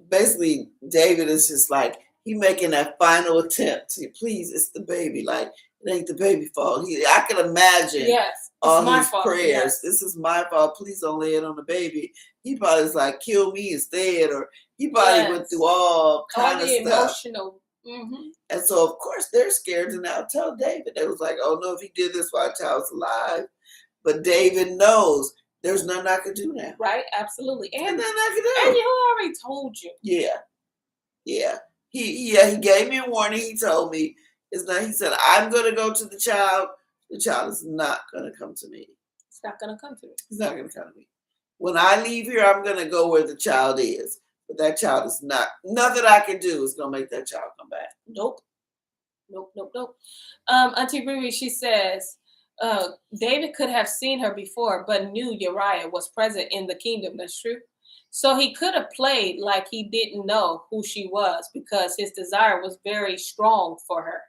basically David is just like, he making that final attempt. Please, it's the baby. Like, it ain't the baby fault. I can imagine all his prayers. Yes. This is my fault. Please don't lay it on the baby. He probably was like, kill me instead. Or he probably went through all kind of stuff. Emotional. Mm-hmm. And so, of course, they're scared to now tell David. They was like, oh, no, if he did this while the child's alive. But David knows there's nothing I could do now. Right, absolutely. And nothing I could do. And you already told you. Yeah. Yeah. He gave me a warning. He told me, it's not. He said, I'm going to go to the child. The child is not going to come to me. It's not going to come to me. It's not going to come to me. When I leave here, I'm going to go where the child is. But that child is not. Nothing I can do is going to make that child come back. Nope. Auntie Riri, she says, David could have seen her before, but knew Uriah was present in the kingdom. That's true. So he could have played like he didn't know who she was because his desire was very strong for her.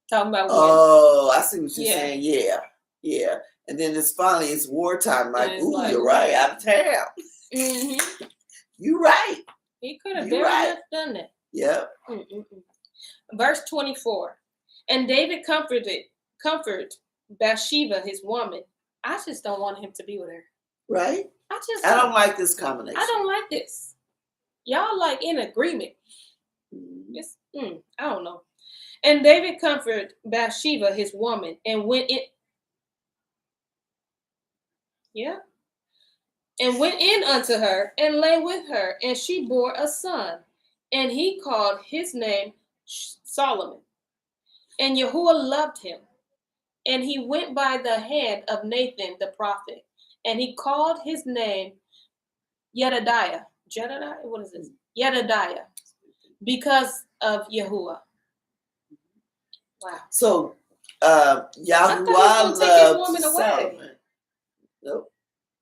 Talking about when. Oh, I see what you're Yeah. saying. Yeah. Yeah. And then it's wartime. Like, And it's ooh, like, you're right. Out of town. Mm-hmm. You right. He could have You very right. much done that. Yep. Verse 24. And David comforted Bathsheba, his woman. I just don't want him to be with her. Right? I don't like this combination. I don't like this. Y'all like in agreement. It's, I don't know. And David comforted Bathsheba, his woman, and went in. Yeah. And went in unto her and lay with her, and she bore a son, and he called his name Solomon. And Yahuwah loved him, and he went by the hand of Nathan the prophet, and he called his name Jedediah. Jedediah? What is this? Jedediah, because of Yahuwah. Wow. So Yahuwah loved Solomon. Nope.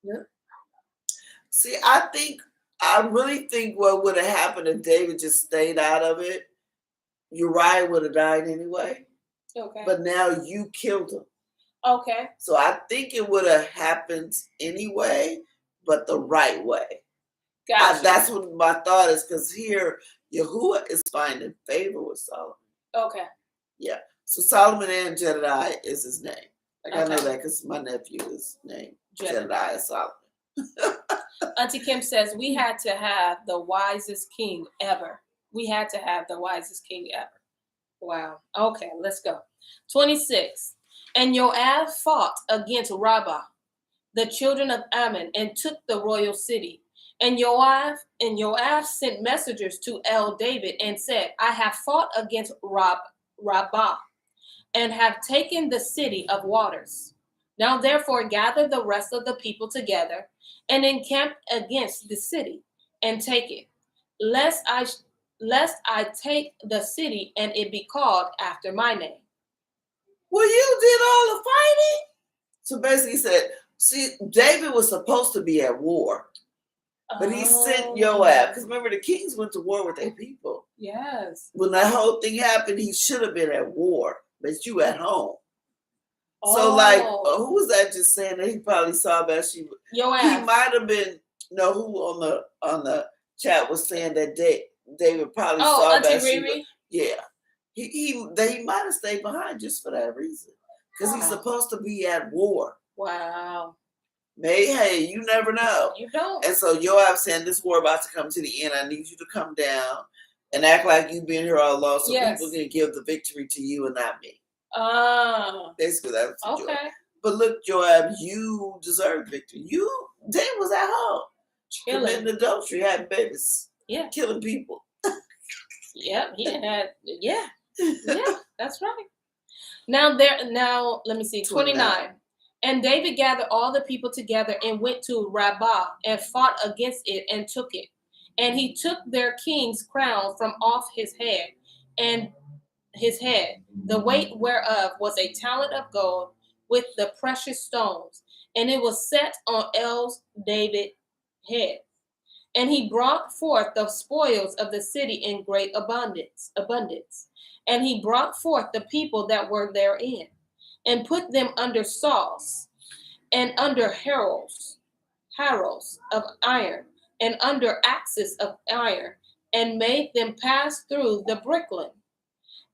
Yep. See, I really think what would have happened if David just stayed out of it, Uriah would have died anyway. Okay. But now you killed him. Okay. So I think it would have happened anyway, but the right way. Gotcha. That's what my thought is, because here Yahuwah is finding favor with Solomon. Okay. Yeah. So Solomon and Jedediah is his name. Like I know that because my nephew is named Jedediah Solomon. Auntie Kim says we had to have the wisest king ever. We had to have the wisest king ever. Wow. Okay, let's go. 26. And Joab fought against Rabbah, the children of Ammon, and took the royal city. And Joab sent messengers to David and said, I have fought against Rabbah and have taken the city of waters. Now therefore gather the rest of the people together and encamp against the city and take it, lest I take the city and it be called after my name. Well, you did all the fighting? So basically he said, see, David was supposed to be at war. But he sent Joab, because remember the kings went to war with their people. Yes. When that whole thing happened, he should have been at war, but you at home. So like, who was that just saying that he probably saw Bathsheba? Joab. He might have been. No, who on the chat was saying that David probably saw Bathsheba. Riri? Yeah, he might have stayed behind just for that reason, because he's supposed to be at war. Wow. Hey, you never know. You don't. And so Joab saying, this war about to come to the end. I need you to come down and act like you've been here all along, so people can give the victory to you and not me. Basically, that's okay. Joab. But look, Joab, you deserve victory. David was at home, committing adultery, having babies, killing people. He had. Yeah, that's right. Now let me see. 29. And David gathered all the people together and went to Rabbah and fought against it and took it. And he took their king's crown from off his head, the weight whereof was a talent of gold with the precious stones, and it was set on David's head. And he brought forth the spoils of the city in great abundance. And he brought forth the people that were therein, and put them under saws, and under harrows of iron, and under axes of iron, and made them pass through the brickland.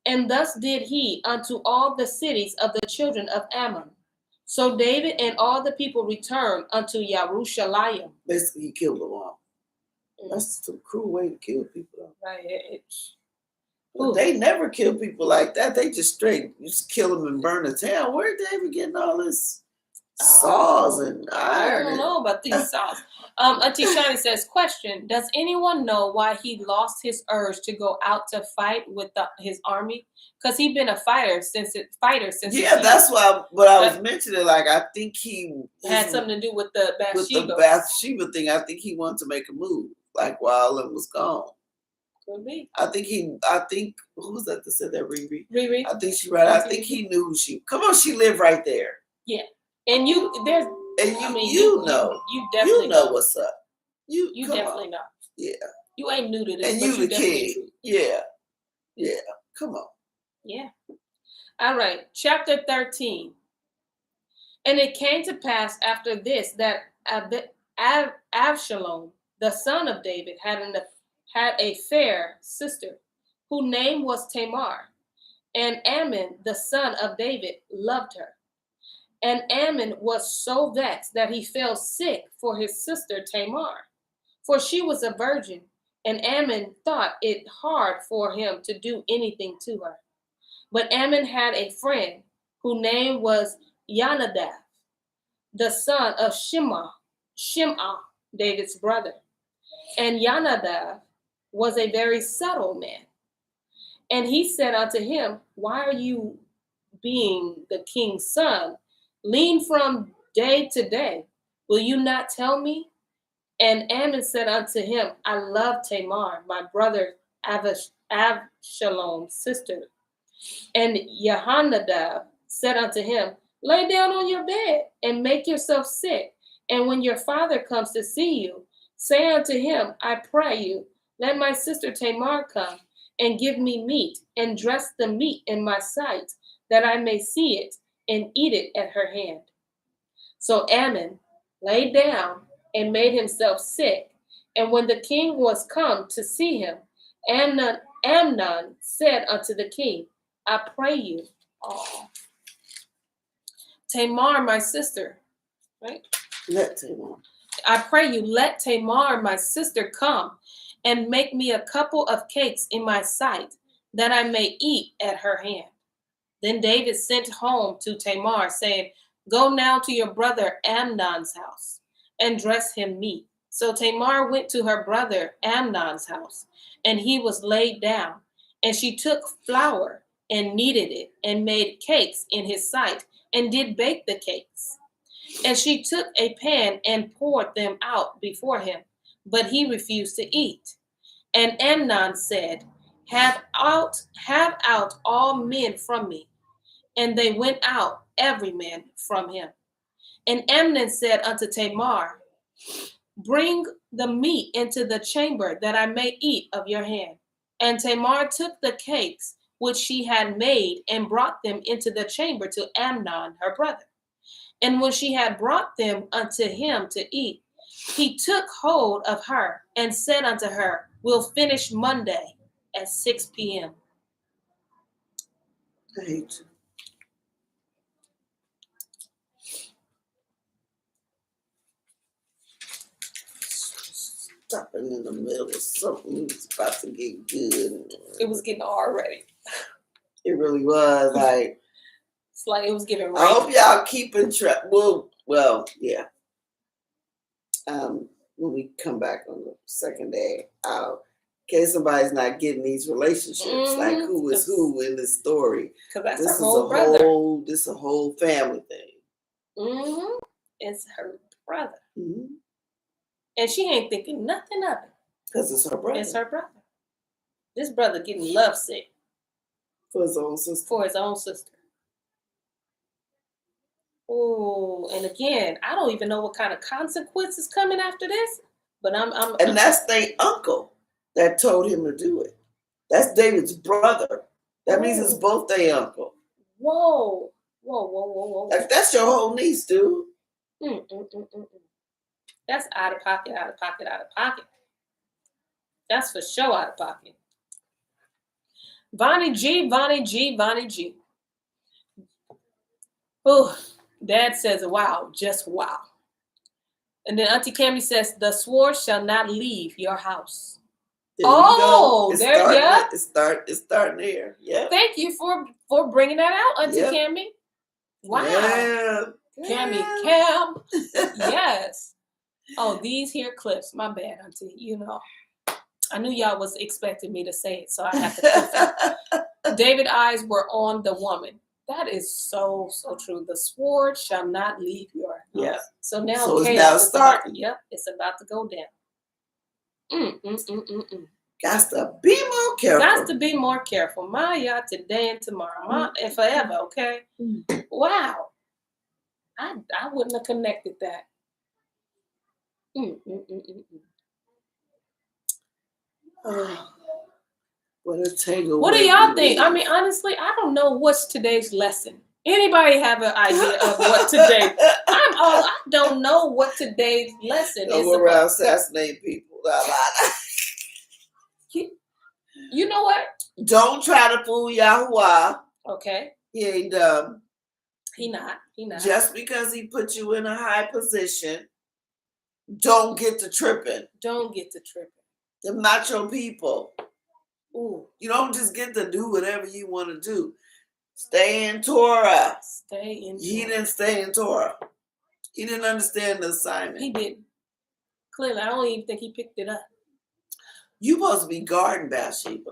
And thus did he unto all the cities of the children of Ammon. So David and all the people returned unto Jerusalem. Basically, he killed them all. That's a cruel way to kill people. Right. Well, they never kill people like that. They just kill them and burn the town. Where did David getting all this saws and iron? I don't know about these saws. Auntie Sheniy says, question, does anyone know why he lost his urge to go out to fight with his army? Because he'd been a fighter since. Yeah, that's why. But I was mentioning, like, I think he had something to do with the Bathsheba. With the Bathsheba thing, I think he wanted to make a move, like while it was gone. Could be. I think who was that said that? Riri. Riri. I think she right. I think he knew who she. Come on, she lived right there. Yeah, and you definitely know what's up. You definitely on. not. Yeah. You ain't new to this, And but you the definitely king. true. Yeah. Yeah. Come on. Yeah. All right. Chapter 13. And it came to pass after this that Absalom, the son of David, had a fair sister, whose name was Tamar. And Ammon, the son of David, loved her. And Ammon was so vexed that he fell sick for his sister Tamar, for she was a virgin, and Ammon thought it hard for him to do anything to her. But Ammon had a friend whose name was Yonadab, the son of Shemu'el, David's brother. And Yonadab was a very subtle man. And he said unto him, why are you, being the king's son, lean from day to day? Will you not tell me? And Ammon said unto him, I love Tamar, my brother Absalom's sister. And Jehonadab said unto him, lay down on your bed and make yourself sick. And when your father comes to see you, say unto him, I pray you, let my sister Tamar come and give me meat, and dress the meat in my sight, that I may see it and eat it at her hand. So Ammon lay down and made himself sick. And when the king was come to see him, Amnon said unto the king, I pray you, Tamar, my sister, right? Let Tamar. I pray you, let Tamar, my sister, come and make me a couple of cakes in my sight, that I may eat at her hand. Then David sent home to Tamar, saying, go now to your brother Amnon's house and dress him meat. So Tamar went to her brother Amnon's house, and he was laid down. And she took flour and kneaded it, and made cakes in his sight, and did bake the cakes. And she took a pan and poured them out before him, but he refused to eat. And Amnon said, have out all men from me. And they went out, every man from him. And Amnon said unto Tamar, bring the meat into the chamber, that I may eat of your hand. And Tamar took the cakes which she had made, and brought them into the chamber to Amnon her brother. And when she had brought them unto him to eat, he took hold of her, and said unto her, we'll finish Monday at 6 p.m. I hate you. Stopping in the middle of something was about to get good. It was getting already. It really was. Like, it's like it was getting I hope y'all keeping track. Well, yeah. When we come back on the second day, in case somebody's not getting these relationships, like who is who in this story. Because that's this her whole brother. This is a whole family thing. It's her brother. Mm-hmm. And she ain't thinking nothing of it. Because it's her brother. It's her brother. This brother getting lovesick. For his own sister. Oh, and again, I don't even know what kind of consequences coming after this. But and that's their uncle that told him to do it. That's David's brother. That means it's both their uncle. Whoa. Like, that's your whole niece, dude. That's out of pocket. That's for sure out of pocket. Vonnie G. Oh, Dad says, wow, just wow. And then Auntie Cami says, the sword shall not leave your house. There It's starting there. Yeah. Thank you for bringing that out, Auntie Cami. Wow. Yeah. Cam. Yes. Oh, these here clips. My bad, Auntie. You know, I knew y'all was expecting me to say it, so I had to clip it. David's eyes were on the woman. That is so true. The sword shall not leave your house. Yeah. So now it's now starting. It's about to go down. Got to be more careful. Got to be more careful. Maya, today and tomorrow. And forever, okay? Wow. I wouldn't have connected that. What a tangle. What do y'all think? I mean, honestly, I don't know what's today's lesson. Anybody have an idea of what today? I don't know what today's lesson is Go around assassinating people. You know what? Don't try to fool Yahuwah. Okay. He ain't dumb. He not. Just because he put you in a high position, don't get to tripping. Don't get to tripping. Them not your people. Ooh. You don't just get to do whatever you want to do. Stay in Torah. He didn't stay in Torah. He didn't understand the assignment. He didn't. Clearly, I don't even think he picked it up. You supposed to be guarding Bathsheba.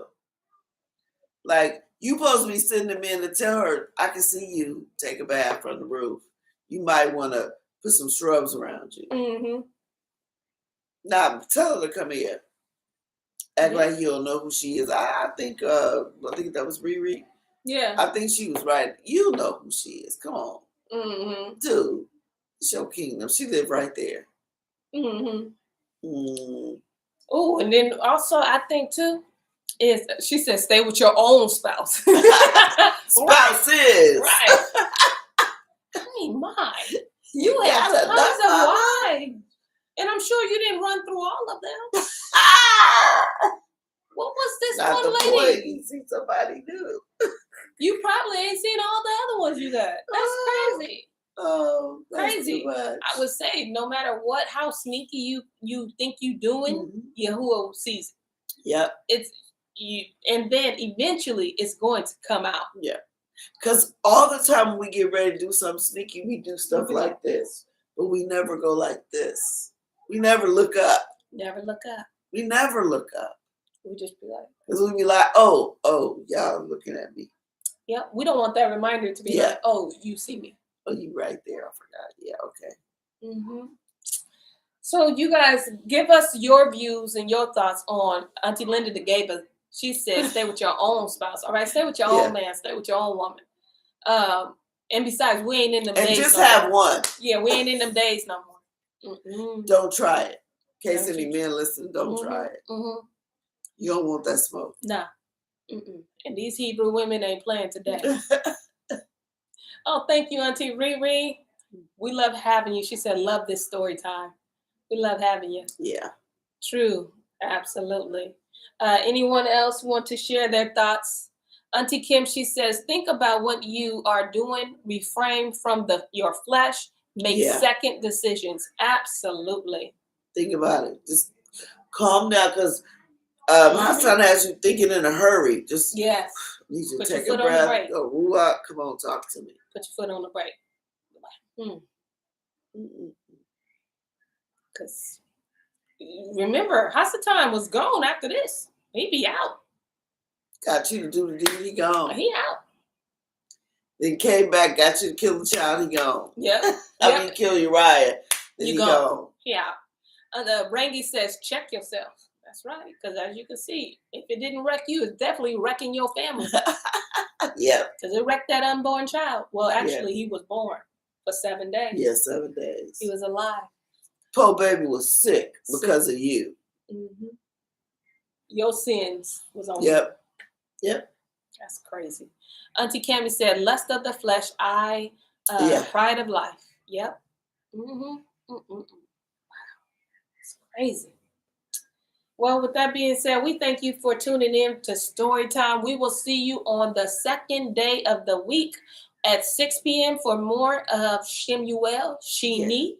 Like, you supposed to be sending them in to tell her, I can see you take a bath from the roof. You might want to put some shrubs around you. Mm-hmm. Now, tell her to come here. Act like you don't know who she is. I think that was Riri. Yeah. I think she was right. You know who she is. Come on. Mm-hmm. Dude, it's your kingdom. She lived right there. Mm-hmm. Mm. Oh, and then also I think too is she said stay with your own spouse. Spouses. Right. I mean, my. You have tons of wives. And I'm sure you didn't run through all of them. What was this Not one the lady? point. You see somebody new. You probably ain't seen all the other ones you got. That's crazy. Oh, crazy. I would say no matter how sneaky you think you doing, Yahuwah sees it. Yep. It's you, and then eventually it's going to come out. Yeah. Because all the time when we get ready to do something sneaky, we do stuff like this. But we never go like this. We never look up. Never look up. We never look up. We just be like, because we be like, oh, y'all looking at me. Yeah, we don't want that reminder to be like, oh, you see me. Oh, you right there. I forgot. Yeah, okay. Mm-hmm. So you guys give us your views and your thoughts on Auntie Linda DeGaba. She said, stay with your own spouse. All right, stay with your own man. Stay with your own woman. And besides, we ain't in them days. And just have one. Yeah, we ain't in them days no more. Mm-mm. Don't try it. In case any men listen, don't try it. Mm-hmm. You don't want that smoke. Nah. Mm-mm. And these Hebrew women ain't playing today. Oh, thank you, Auntie Riri. We love having you. She said, love this story time. We love having you. Yeah. True. Absolutely. Anyone else want to share their thoughts? Auntie Kim, she says, think about what you are doing. Refrain from your flesh. Make second decisions. Absolutely. Think about it. Just calm down, because my son has you thinking in a hurry. Just need you to take a breath. Go, ruach. Come on, talk to me. Put your foot on the brake. Because remember, Hasatan was gone after this. He be out. Got you to do the deed, he gone. He out. Then came back, got you to kill the child, he gone. Yep. I mean, kill Uriah. Then he gone. He out. Rangi says, check yourself. That's right. Because as you can see, if it didn't wreck you, it's definitely wrecking your family. Yeah. Because it wrecked that unborn child. Well, actually, he was born for 7 days. Yeah, 7 days. He was alive. Poor baby was sick because of you. Mm-hmm. Your sins was on you. Yep. That's crazy. Auntie Cammie said, lust of the flesh, pride of life. Yep. Mm-hmm. Wow. It's crazy. Well, with that being said, we thank you for tuning in to Story Time. We will see you on the second day of the week at 6 p.m. for more of Shemu'el, Sheniy.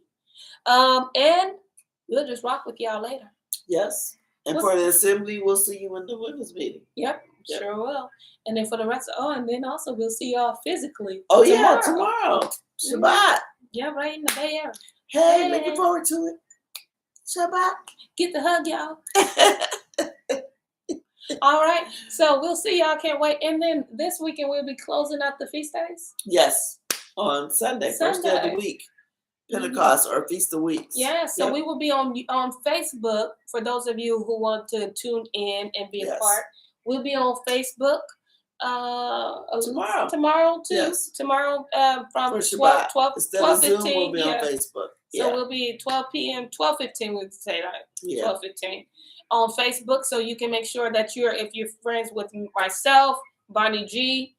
And we'll just rock with y'all later. Yes. And for the assembly, we'll see you in the women's meeting. Yep, sure will. And then for the rest and then also we'll see y'all physically. Oh, tomorrow. Shabbat. Yeah, right in the Bay Area. Hey, looking forward to it. Shabbat. Get the hug, y'all. All right. So we'll see y'all. Can't wait. And then this weekend we'll be closing out the feast days. Yes. On Sunday. First day of the week. Pentecost or Feast of Weeks. Yeah, so we will be on Facebook for those of you who want to tune in and be a part. We'll be on Facebook Tomorrow too. Yes. Tomorrow from For Shabbat. 12 Instead of Zoom, 12:15. we'll be Yeah. on Facebook. So we'll be 12 p.m. 12:15. We'd say that. Yeah. 12:15 on Facebook. So you can make sure that if you're friends with myself, Bonnie G,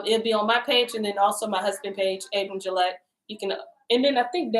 it'll be on my page, and then also my husband page, Abram Gillette. You can, and then I think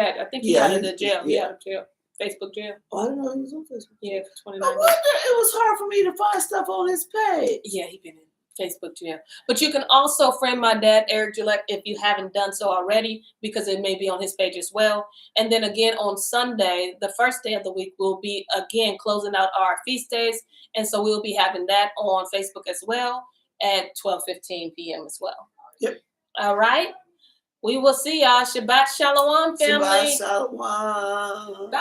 he got out of jail. Yeah. He out of jail. Facebook jail. Oh, I didn't know he was on Facebook. Yeah, for 29 I wonder it was hard for me to find stuff on his page. Yeah, he been in Facebook jail. But you can also friend my dad, Eric Gillette, if you haven't done so already, because it may be on his page as well. And then again on Sunday, the first day of the week, we'll be again closing out our feast days. And so we'll be having that on Facebook as well at 12:15 p.m. as well. Yep. All right. We will see y'all. Shabbat Shalom, family. Shabbat Shalom. Bye.